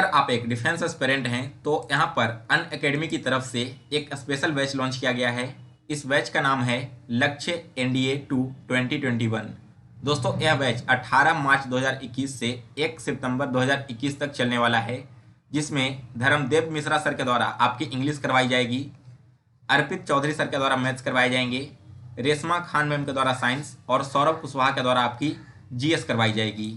अगर आप एक डिफेंस एस्पिरेंट हैं तो यहाँ पर अन अकेडमी की तरफ से एक स्पेशल बैच लॉन्च किया गया है। इस बैच का नाम है लक्ष्य एनडीए 2 2021। दोस्तों यह बैच 18 मार्च 2021 से 1 सितंबर 2021 तक चलने वाला है, जिसमें धर्मदेव मिश्रा सर के द्वारा आपकी इंग्लिश करवाई जाएगी, अर्पित चौधरी सर के द्वारा मैथ्स करवाए जाएंगे, रेशमा खान मैम के द्वारा साइंस और सौरभ कुशवाहा के द्वारा आपकी जीएस करवाई जाएगी।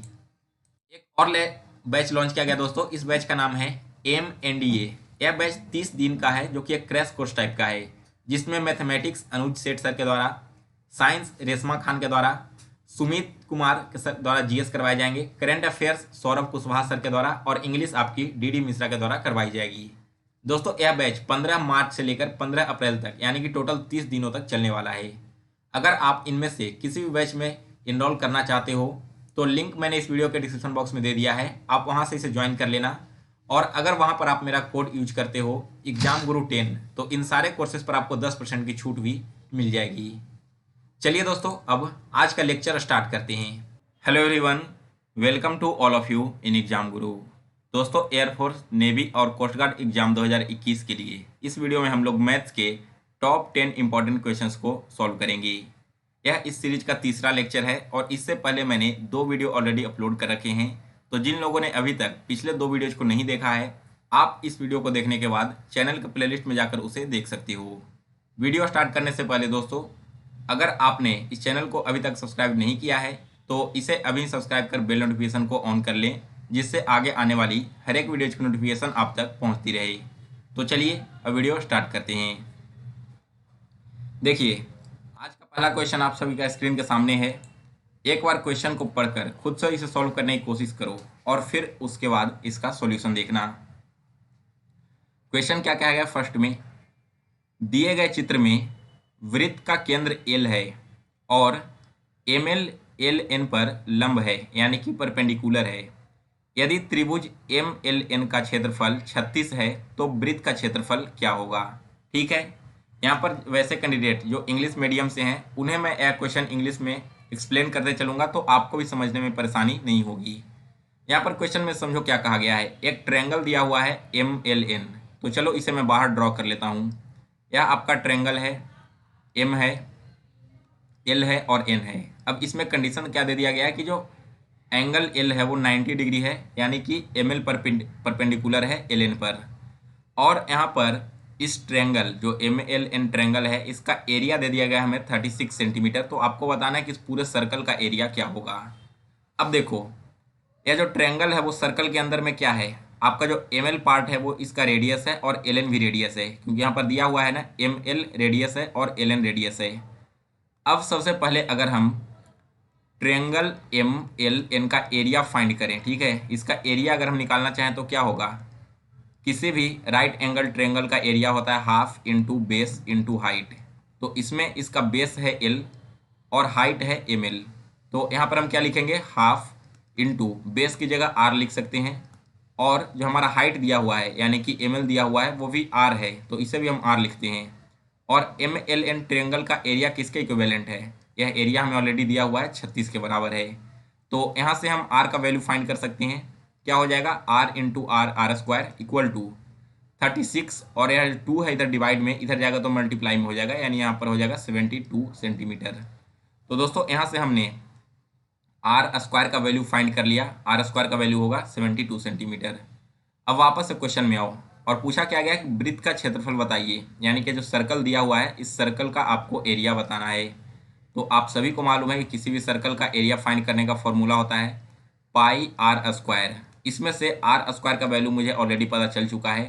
एक और बैच लॉन्च किया गया दोस्तों। इस बैच का नाम है MNDA। यह बैच 30 दिन का है, जो कि एक क्रैश कोर्स टाइप का है, जिसमें मैथमेटिक्स अनुज सेठ सर के द्वारा, साइंस रेशमा खान के द्वारा, सुमित कुमार के सर द्वारा जीएस करवाए जाएंगे, current affairs Saurabh Kushwaha sir के द्वारा और इंग्लिश आपकी DD मिश्रा के द्वारा करवाई जाएगी। दोस्तों यह बैच 15 मार्च से लेकर 15 अप्रैल तक यानी कि टोटल 30 दिनों तक चलने वाला है। अगर आप इनमें से किसी भी बैच में इनरोल करना चाहते हो तो लिंक मैंने इस वीडियो के डिस्क्रिप्शन बॉक्स में दे दिया है, आप वहां से इसे ज्वाइन कर लेना। और अगर वहां पर आप मेरा कोड यूज करते हो एग्जाम गुरु 10 तो इन सारे कोर्सेज पर आपको 10% की छूट भी मिल जाएगी। चलिए दोस्तों, अब आज का लेक्चर स्टार्ट करते हैं। Hello everyone, welcome to all of you in Exam Guru. दोस्तों एयरफोर्स, नेवी और कोस्ट गार्ड एग्जाम 2021 के लिए इस वीडियो में हम लोग मैथ्स के टॉप 10 इंपॉर्टेंट क्वेश्चंस को सॉल्व करेंगे। यह इस सीरीज का तीसरा लेक्चर है और इससे पहले मैंने 2 वीडियो ऑलरेडी अपलोड कर रखे हैं, तो जिन लोगों ने अभी तक पिछले 2 वीडियोज को नहीं देखा है, आप इस वीडियो को देखने के बाद चैनल के प्लेलिस्ट में जाकर उसे देख सकते हो। वीडियो स्टार्ट करने से पहले दोस्तों, अगर आपने इस चैनल को अभी तक सब्सक्राइब नहीं किया है तो इसे अभी सब्सक्राइब कर बेल नोटिफिकेशन को ऑन कर लें, जिससे आगे आने वाली हर एक वीडियोज की नोटिफिकेशन आप तक पहुँचती रहे। तो चलिए अब वीडियो स्टार्ट करते हैं। देखिए, आज का पहला क्वेश्चन आप सभी का स्क्रीन के सामने है। एक बार क्वेश्चन को पढ़कर खुद से इसे सॉल्व करने की कोशिश करो और फिर उसके बाद इसका सॉल्यूशन देखना। क्वेश्चन क्या कहा गया? फर्स्ट में दिए गए चित्र में वृत्त का केंद्र L है और ML LN पर लंब है, यानी कि परपेंडिकुलर है। यदि त्रिभुज MLN का क्षेत्रफल 36 है तो वृत्त का क्षेत्रफल क्या होगा? ठीक है, यहाँ पर वैसे कैंडिडेट जो इंग्लिश मीडियम से हैं उन्हें मैं यह क्वेश्चन इंग्लिश में एक्सप्लेन करते चलूंगा, तो आपको भी समझने में परेशानी नहीं होगी। यहाँ पर क्वेश्चन में समझो क्या कहा गया है। एक ट्रायंगल दिया हुआ है MLN, तो चलो इसे मैं बाहर ड्रॉ कर लेता हूँ। यह आपका ट्रायंगल है, M है, L है और N है। अब इसमें कंडीशन क्या दे दिया गया है कि जो एंगल L है वो 90 डिग्री है, यानी कि ML परपेंडिकुलर है LN पर। और यहाँ पर इस ट्रायंगल जो MLN ट्रायंगल है, इसका एरिया दे दिया गया है हमें 36 सेंटीमीटर। तो आपको बताना है कि इस पूरे सर्कल का एरिया क्या होगा। अब देखो, यह जो ट्रायंगल है वो सर्कल के अंदर में क्या है, आपका जो ML पार्ट है वो इसका रेडियस है और LN भी रेडियस है, क्योंकि यहाँ पर दिया हुआ है ना ML रेडियस है और LN रेडियस है। अब सबसे पहले अगर हम ट्रायंगल MLN का एरिया फाइंड करें, ठीक है, इसका एरिया अगर हम निकालना चाहें तो क्या होगा? किसी भी राइट एंगल ट्रायंगल का एरिया होता है half into base into height. तो इसमें इसका बेस है L और हाइट है ML। तो यहाँ पर हम क्या लिखेंगे? हाफ इंटू बेस की जगह R लिख सकते हैं, और जो हमारा हाइट दिया हुआ है यानी कि ML दिया हुआ है वो भी R है, तो इसे भी हम R लिखते हैं। और MLN ट्रायंगल का एरिया किसके इक्विवेलेंट है? यह एरिया हमें ऑलरेडी दिया हुआ है 36 के बराबर है। तो यहाँ से हम R का वैल्यू फाइंड कर सकते हैं। क्या हो जाएगा? R into R square equal to 36, और यह 2 है इधर डिवाइड में, इधर जाएगा तो मल्टीप्लाई में हो जाएगा, यानी यहाँ पर हो जाएगा 72 सेंटीमीटर। तो दोस्तों यहाँ से हमने R स्क्वायर का वैल्यू फाइंड कर लिया। R स्क्वायर का वैल्यू होगा 72 सेंटीमीटर। अब वापस से क्वेश्चन में आओ, और पूछा क्या गया कि वृत्त का क्षेत्रफल बताइए, यानी कि जो सर्कल दिया हुआ है इस सर्कल का आपको एरिया बताना है। तो आप सभी को मालूम है कि किसी भी सर्कल का एरिया फाइंड करने का फॉर्मूला होता है पाई R स्क्वायर। इसमें से R स्क्वायर का वैल्यू मुझे ऑलरेडी पता चल चुका है,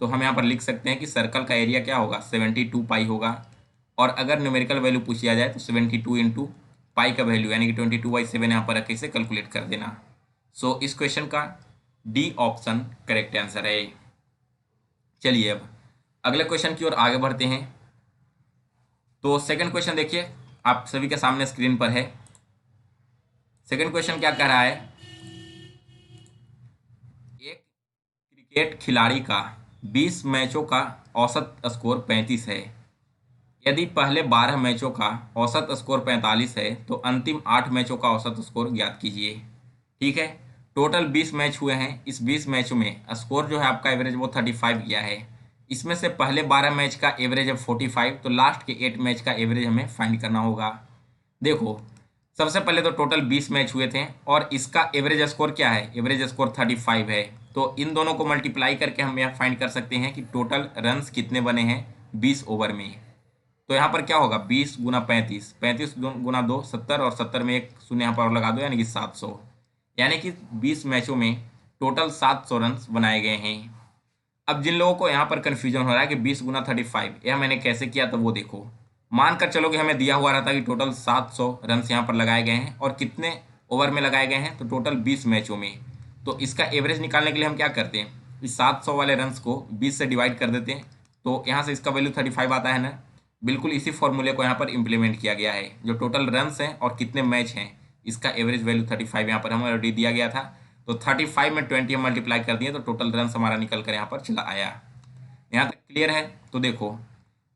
तो हम यहाँ पर लिख सकते हैं कि सर्कल का एरिया क्या होगा? 72 पाई होगा। और अगर न्यूमेरिकल वैल्यू पूछ लिया जाए तो 72 इंटू पाई का वैल्यू यानी कि 22/7 यहाँ पर रख के इसे कैलकुलेट कर देना। सो इस क्वेश्चन का D ऑप्शन करेक्ट आंसर है। चलिए अब अगले क्वेश्चन की ओर आगे बढ़ते हैं। तो सेकंड क्वेश्चन देखिए, आप सभी के सामने स्क्रीन पर है। सेकंड क्वेश्चन क्या कह रहा है? एक क्रिकेट खिलाड़ी का 20 मैचों का औसत स्कोर 35 है। यदि पहले 12 मैचों का औसत स्कोर 45 है तो अंतिम 8 मैचों का औसत स्कोर ज्ञात कीजिए। ठीक है, टोटल 20 मैच हुए हैं। इस 20 मैचों में स्कोर जो है आपका एवरेज वो 35 गया है। इसमें से पहले 12 मैच का एवरेज है 45, तो लास्ट के 8 मैच का एवरेज हमें फाइंड करना होगा। देखो, सबसे पहले तो टोटल 20 मैच हुए थे और इसका एवरेज स्कोर क्या है, एवरेज स्कोर 35 है। तो इन दोनों को मल्टीप्लाई करके हम यह फाइंड कर सकते हैं कि टोटल रन्स कितने बने हैं 20 ओवर में। तो यहाँ पर क्या होगा, 20 गुना 35, 35 गुना 2 70, और 70 में एक शून्य यहाँ पर और लगा दो, यानी कि 700। यानी कि 20 मैचों में टोटल 700 रन बनाए गए हैं। अब जिन लोगों को यहाँ पर कन्फ्यूजन हो रहा है कि 20 गुना 35 यह मैंने कैसे किया, तो वो देखो, मानकर चलो कि हमें दिया हुआ रहता कि टोटल 700 रन यहाँ पर लगाए गए हैं और कितने ओवर में लगाए गए हैं, तो टोटल 20 मैचों में। तो इसका एवरेज निकालने के लिए हम क्या करते हैं, इस 700 वाले रन्स को 20 से डिवाइड कर देते हैं, तो यहाँ से इसका वैल्यू 35 आता है ना। बिल्कुल इसी फॉर्मूले को यहाँ पर इम्प्लीमेंट किया गया है। जो टोटल रन्स हैं और कितने मैच हैं, इसका एवरेज वैल्यू 35 यहाँ पर हमें ऑलरेडी दिया गया था। तो 35 में 20 हम मल्टीप्लाई कर दिए तो टोटल रन हमारा निकल कर यहाँ पर चला आया। यहाँ तक क्लियर है। तो देखो,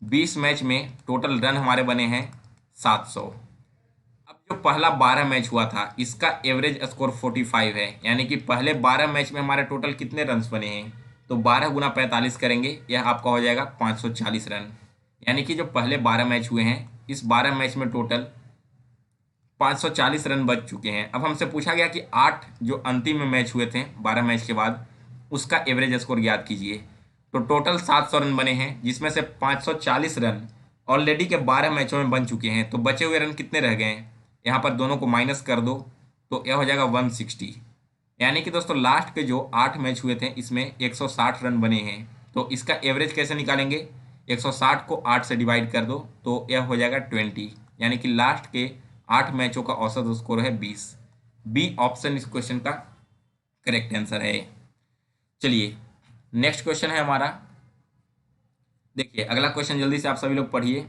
20 मैच में टोटल रन हमारे बने हैं 700। अब जो पहला 12 मैच हुआ था इसका एवरेज स्कोर 45 है, यानी कि पहले 12 मैच में हमारे टोटल कितने रन बने हैं, तो 12 गुना 45 करेंगे, यह आपका हो जाएगा 540 रन। यानी कि जो पहले 12 मैच हुए हैं, इस 12 मैच में टोटल 540 रन बच चुके हैं। अब हमसे पूछा गया कि 8 जो अंतिम में मैच हुए थे 12 मैच के बाद, उसका एवरेज स्कोर याद कीजिए। तो टोटल 700 रन बने हैं, जिसमें से 540 रन ऑलरेडी के 12 मैचों में बन चुके हैं। तो बचे हुए रन कितने रह गए हैं, यहाँ पर दोनों को माइनस कर दो तो यह हो जाएगा 160। यानी कि दोस्तों लास्ट के जो 8 मैच हुए थे इसमें 160 रन बने हैं। तो इसका एवरेज कैसे निकालेंगे, 160 को 8 से डिवाइड कर दो तो यह हो जाएगा 20। यानी कि लास्ट के 8 मैचों का औसत स्कोर है 20। बी ऑप्शन इस क्वेश्चन का करेक्ट आंसर है। चलिए नेक्स्ट क्वेश्चन है हमारा। देखिए अगला क्वेश्चन जल्दी से आप सभी लोग पढ़िए।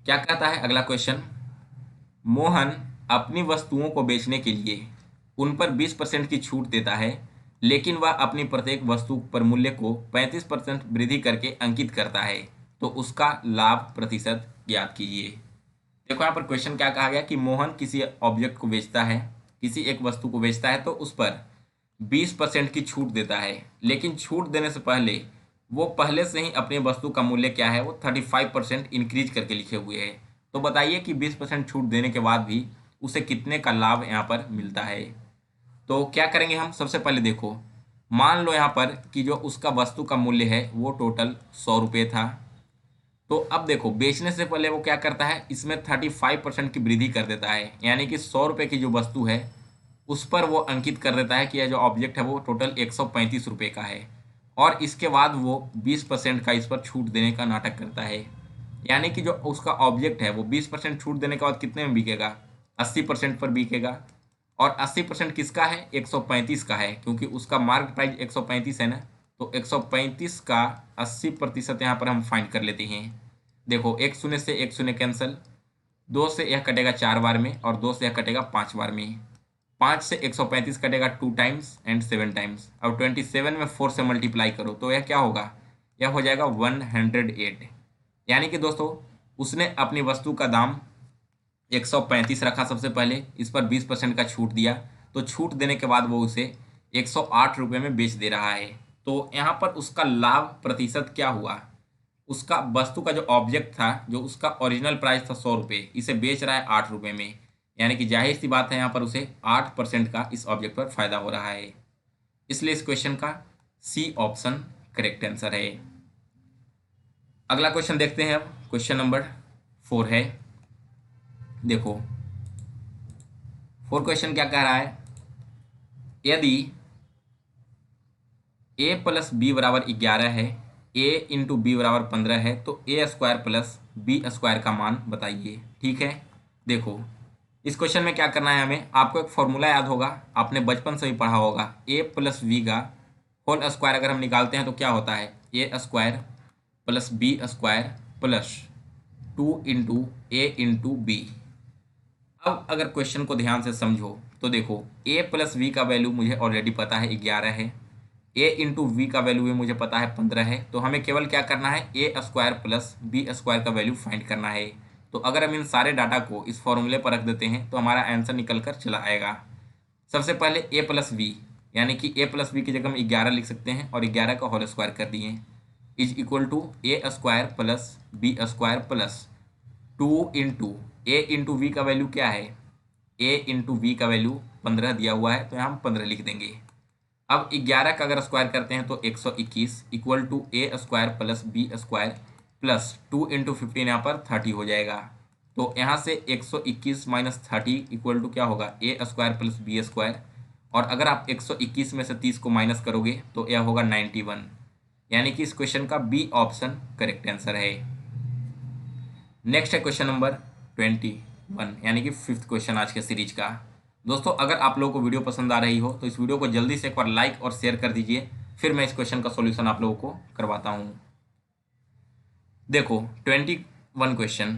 क्या कहता है अगला क्वेश्चन, मोहन अपनी वस्तुओं को बेचने के लिए उन पर 20% की छूट देता है, लेकिन वह अपनी प्रत्येक वस्तु पर मूल्य को 35% वृद्धि करके अंकित करता है, तो उसका लाभ प्रतिशत ज्ञात कीजिए। देखो यहाँ पर क्वेश्चन क्या कहा गया कि मोहन किसी ऑब्जेक्ट को बेचता है, किसी एक वस्तु को बेचता है, तो उस पर 20% की छूट देता है, लेकिन छूट देने से पहले वो पहले से ही अपनी वस्तु का मूल्य क्या है वो 35% इंक्रीज करके लिखे हुए है। तो बताइए कि 20% छूट देने के बाद भी उसे कितने का लाभ यहाँ पर मिलता है। तो क्या करेंगे हम, सबसे पहले देखो, मान लो यहाँ पर कि जो उसका वस्तु का मूल्य है वो टोटल 100 रुपये था। तो अब देखो, बेचने से पहले वो क्या करता है, इसमें 35% की वृद्धि कर देता है, यानी कि 100 रुपये की जो वस्तु है उस पर वो अंकित कर देता है कि यह जो ऑब्जेक्ट है वो टोटल 135 रुपये का है, और इसके बाद वो 20% का इस पर छूट देने का नाटक करता है। यानी कि जो उसका ऑब्जेक्ट है वो 20% छूट देने के बाद कितने में बिकेगा, 80% पर बिकेगा। और 80% किसका है, 135 का है, क्योंकि उसका मार्केट प्राइस 135 है ना। तो 135 का 80% यहाँ पर हम फाइंड कर लेते हैं। देखो, एक शून्य से एक शून्य कैंसिल, 2 से यह कटेगा 4 बार में, और 2 से यह कटेगा 5 बार में। 5 से 135 कटेगा 2 टाइम्स एंड 7 टाइम्स। अब 27 में 4 से मल्टीप्लाई करो तो यह क्या होगा, यह हो जाएगा 108। यानी कि दोस्तों उसने अपनी वस्तु का दाम 135 रखा सबसे पहले, इस पर 20% का छूट दिया, तो छूट देने के बाद वो उसे 108 रुपये में बेच दे रहा है। तो यहाँ पर उसका लाभ प्रतिशत क्या हुआ, उसका वस्तु का जो ऑब्जेक्ट था, जो उसका ओरिजिनल प्राइस था 100 रुपये, इसे बेच रहा है 8 रुपये में। यानी कि जाहिर सी बात है यहाँ पर उसे 8% का इस ऑब्जेक्ट पर फायदा हो रहा है। इसलिए इस क्वेश्चन का सी ऑप्शन करेक्ट आंसर है। अगला क्वेश्चन देखते हैं। अब क्वेश्चन नंबर 4 है। देखो 4 क्वेश्चन क्या कह रहा है, यदि a प्लस बी बराबर 11 है, a इंटू बी बराबर 15 है, तो a square plus B square का मान बताइए। ठीक है, देखो इस क्वेश्चन में क्या करना है हमें, आपको एक फॉर्मूला याद होगा, आपने बचपन से भी पढ़ा होगा, a प्लस बी का होल स्क्वायर अगर हम निकालते हैं तो क्या होता है, a square plus B square plus 2 into A into B. अब अगर क्वेश्चन को ध्यान से समझो तो देखो, a प्लस वी का वैल्यू मुझे ऑलरेडी पता है 11 है, a इंटू वी का वैल्यू भी मुझे पता है 15 है। तो हमें केवल क्या करना है, a square plus B square का वैल्यू फाइंड करना है। तो अगर हम इन सारे डाटा को इस फॉर्मूले पर रख देते हैं तो हमारा आंसर निकल कर चला आएगा। सबसे पहले ए प्लस बी, यानी कि ए प्लस बी की जगह हम 11 लिख सकते हैं और 11 का होल स्क्वायर कर दिए, is equal to A square plus B square plus 2 into A into V का वैल्यू क्या है, ए इंटू वी का वैल्यू 15 दिया हुआ है, तो यहाँ हम 15 लिख देंगे। अब 11 का अगर स्क्वायर करते हैं तो 121 equal to A square plus B square plus 2 into 15 यहाँ पर 30 हो जाएगा। तो यहाँ से 121 माइनस 30 इक्वल टू क्या होगा, ए स्क्वायर प्लस बी स्क्वायर, और अगर आप 121 में से 30 को माइनस करोगे तो यह होगा 91, यानी कि इस क्वेश्चन का बी ऑप्शन करेक्ट आंसर है। नेक्स्ट है क्वेश्चन नंबर 21, यानी कि 5th क्वेश्चन आज के सीरीज का। दोस्तों अगर आप लोगों को वीडियो पसंद आ रही हो तो इस वीडियो को जल्दी से एक बार लाइक और शेयर कर दीजिए, फिर मैं इस क्वेश्चन का सॉल्यूशन आप लोगों को करवाता हूं। देखो 21 क्वेश्चन,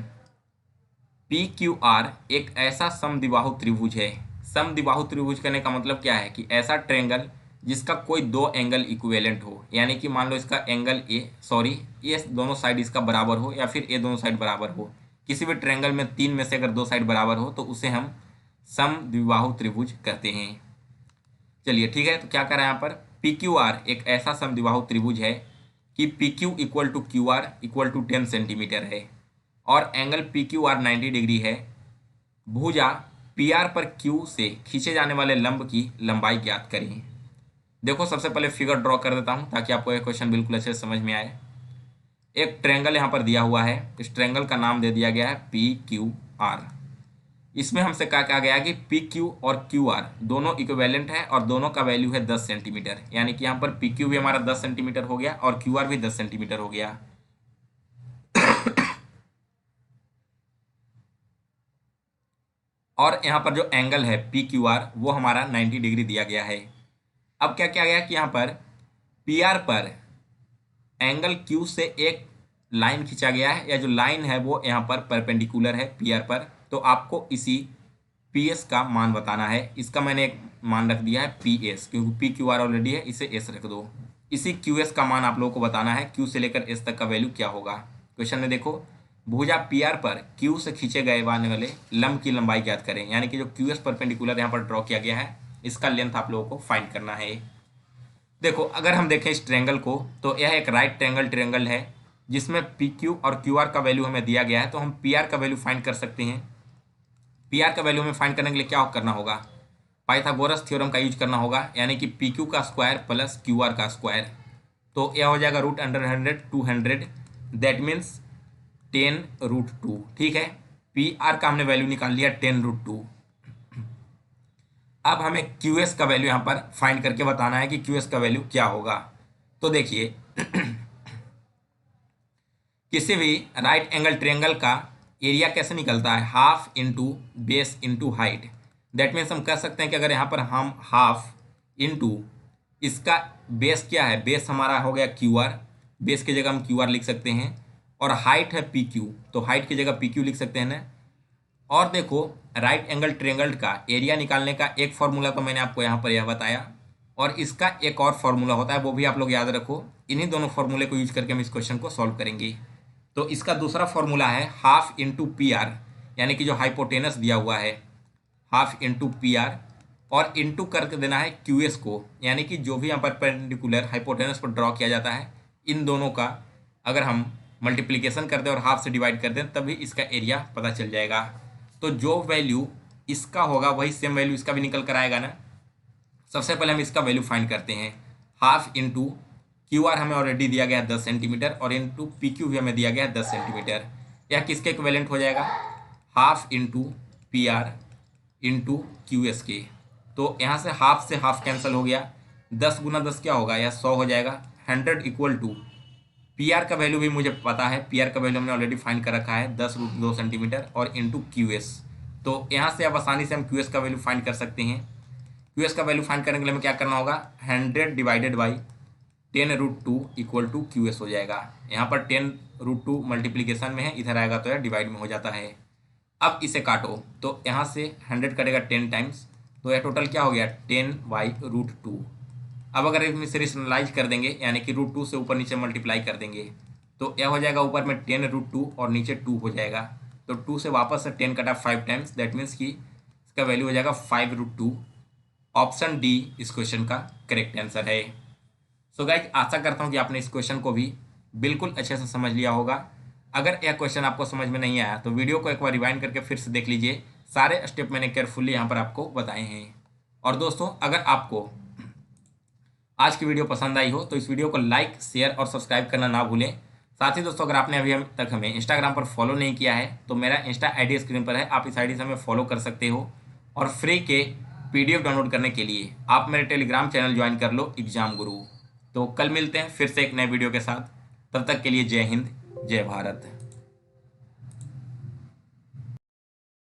पी क्यू आर एक ऐसा समद्विबाहु त्रिभुज है। समद्विबाहु त्रिभुज करने का मतलब क्या है कि ऐसा ट्रायंगल जिसका कोई दो एंगल इक्विवेलेंट हो, यानी कि मान लो इसका एंगल ये दोनों साइड इसका बराबर हो या फिर ये दोनों साइड बराबर हो। किसी भी ट्रायंगल में 3 में से अगर 2 साइड बराबर हो तो उसे हम समद्विबाहु त्रिभुज कहते हैं। चलिए ठीक है, तो क्या कर रहा है यहाँ पर, पी क्यू आर एक ऐसा समद्विबाहु त्रिभुज है कि P Q equal to Q R equal to 10 centimetre है और angle P Q R 90 degree है। भुजा पी आर पर क्यू से खींचे जाने वाले लंब की लंबाई ज्ञात करें। देखो सबसे पहले फिगर ड्रॉ कर देता हूं ताकि आपको यह क्वेश्चन बिल्कुल अच्छे से समझ में आए। एक ट्रायंगल यहाँ पर दिया हुआ है, इस ट्रायंगल का नाम दे दिया गया है पी क्यू आर। इसमें हमसे क्या कहा गया कि पी क्यू और क्यू आर दोनों इक्विवेलेंट है और दोनों का वैल्यू है 10 सेंटीमीटर, यानी कि यहाँ पर पी क्यू भी हमारा 10 सेंटीमीटर हो गया और क्यू आर भी 10 सेंटीमीटर हो गया। और यहाँ पर जो एंगल है पी क्यू आर वो हमारा 90 डिग्री दिया गया है। अब क्या किया गया कि यहाँ पर पी आर पर एंगल क्यू से एक लाइन खींचा गया है, या जो लाइन है वो यहाँ पर परपेंडिकुलर है पी आर पर, तो आपको इसी पी एस का मान बताना है। इसका मैंने एक मान रख दिया है पी एस, क्योंकि पी क्यू आर ऑलरेडी है, इसे एस रख दो। इसी क्यू एस का मान आप लोगों को बताना है, क्यू से लेकर एस तक का वैल्यू क्या होगा। क्वेश्चन में देखो, भुजा पी आर पर क्यू से खींचे गए वाले लंब की लंबाई ज्ञात करें, यानी कि जो क्यू एस परपेंडिकुलर यहाँ पर ड्रॉ किया गया है इसका लेंथ आप लोगों को फाइंड करना है। देखो अगर हम देखें इस ट्रायंगल को तो यह एक राइट ट्रायंगल है जिसमें पी क्यू और क्यू आर का वैल्यू हमें दिया गया है, तो हम पी आर का वैल्यू फाइंड कर सकते हैं। पी आर का वैल्यू हमें फाइंड करने के लिए क्या करना होगा, पाइथागोरस थ्योरम का यूज करना होगा, यानी कि पी क्यू का स्क्वायर प्लस क्यू आर का स्क्वायर, तो यह हो जाएगा √100 200, दैट मीन्स 10√2। ठीक है, पी आर का हमने वैल्यू निकाल लिया 10√2। अब हमें क्यू एस का वैल्यू यहाँ पर फाइंड करके बताना है कि क्यू एस का वैल्यू क्या होगा। तो देखिए किसी भी राइट एंगल ट्रायंगल का एरिया कैसे निकलता है, half into base into height. That means हम कह सकते हैं कि अगर यहाँ पर हम हाफ इंटू इसका बेस क्या है, बेस हमारा हो गया क्यू आर, बेस की जगह हम क्यू आर लिख सकते हैं, और हाइट है पी क्यू, तो हाइट की जगह पी क्यू लिख सकते हैं ना। और देखो राइट एंगल ट्रायंगल का एरिया निकालने का एक फॉर्मूला तो मैंने आपको यहाँ पर यह बताया, और इसका एक और फॉर्मूला होता है, वो भी आप लोग याद रखो। इन्हीं दोनों फॉर्मूले को यूज करके हम इस क्वेश्चन को सॉल्व करेंगे। तो इसका दूसरा फॉर्मूला है हाफ इंटू पी आर, यानी कि जो हाइपोटेनस दिया हुआ है हाफ इंटू पी आर, और इंटू करके देना है क्यू एस को, यानी कि जो भी यहाँ पर परपेंडिकुलर हाइपोटेनस पर ड्रॉ किया जाता है इन दोनों का अगर हम मल्टीप्लिकेशन कर दें और हाफ से डिवाइड कर दें तभी इसका एरिया पता चल जाएगा। तो जो वैल्यू इसका होगा वही सेम वैल्यू इसका भी निकल कर आएगा ना। सबसे पहले हम इसका वैल्यू फाइंड करते हैं, हाफ इंटू क्यू आर हमें ऑलरेडी दिया गया है 10 सेंटीमीटर और इंटू पी क्यू भी हमें दिया गया है 10 सेंटीमीटर। यह किसके इक्विवेलेंट हो जाएगा, half into P R into Q S के। तो यहाँ से हाफ कैंसिल हो गया, 10 गुना 10 क्या होगा, यह 100 हो जाएगा। 100 इक्वल टू पी आर का वैल्यू भी मुझे पता है, पी आर का वैल्यू हमने ऑलरेडी फाइंड कर रखा है 10√2 सेंटीमीटर, और इंटू क्यू एस। तो यहाँ से अब आसानी से हम क्यू एस का वैल्यू फाइंड कर सकते हैं। क्यू एस का वैल्यू फाइंड करने के लिए हमें क्या करना होगा, 100 divided by 10√2 equal to Q S हो जाएगा। यहाँ पर 10√2 मल्टीप्लीकेशन में है, इधर आएगा तो यह डिवाइड में हो जाता है। अब इसे काटो तो यहाँ से 100 कटेगा 10 टाइम्स, तो यह टोटल क्या हो गया 10/√2। अब अगर हम इसे रेशनलाइज कर देंगे यानी कि √2 से ऊपर नीचे मल्टीप्लाई कर देंगे तो यह हो जाएगा ऊपर में 10√2 और नीचे 2 हो जाएगा। तो 2 से वापस से 10 कटा 5 टाइम्स, दैट मीन्स कि इसका वैल्यू हो जाएगा 5√2। ऑप्शन डी इस क्वेश्चन का करेक्ट आंसर है। सो गाइज आशा करता हूँ कि आपने इस क्वेश्चन को भी बिल्कुल अच्छे से समझ लिया होगा। अगर यह क्वेश्चन आपको समझ में नहीं आया तो वीडियो को एक बार रिवाइंड करके फिर से देख लीजिए, सारे स्टेप मैंने केयरफुली यहाँ पर आपको बताए हैं। और दोस्तों अगर आपको आज की वीडियो पसंद आई हो तो इस वीडियो को लाइक, शेयर और सब्सक्राइब करना ना भूलें। साथ ही दोस्तों अगर आपने अभी तक हमें इंस्टाग्राम पर फॉलो नहीं किया है तो मेरा इंस्टा आईडी स्क्रीन पर है, आप इस आईडी से हमें फॉलो कर सकते हो। और फ्री के पीडीएफ डाउनलोड करने के लिए आप मेरे टेलीग्राम चैनल ज्वाइन कर लो, एग्जाम गुरु। तो कल मिलते हैं फिर से एक नए वीडियो के साथ, तब तक के लिए जय हिंद, जय भारत।